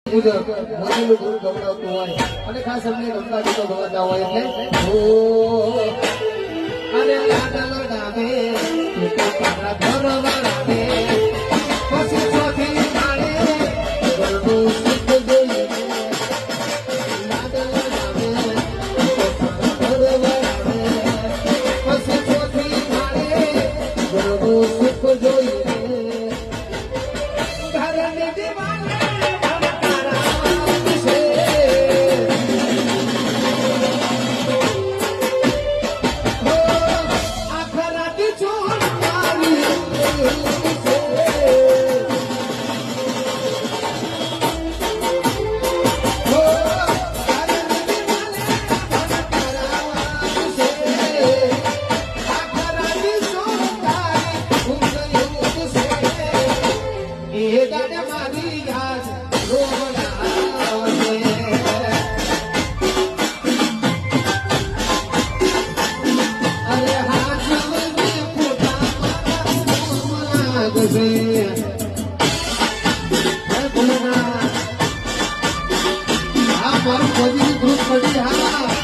મુજબ મોજીનું ગુરુ ગવડાવતું હોય અને ખાસ અમને ગમતા ગીતો ગવાતા હોય એટલે અરે લાડલ ગાવે તારા ઘર વાળાને પછી ચોથી માળે ગરબું સુખ જોઈએ લાડલ ગાવે તારા ઘર વાળાને પછી ચોથી માળે ગરબું સુખ જોઈએ ઘરની દીવાલ મારું ખોજી ગ્રુપ પડી હા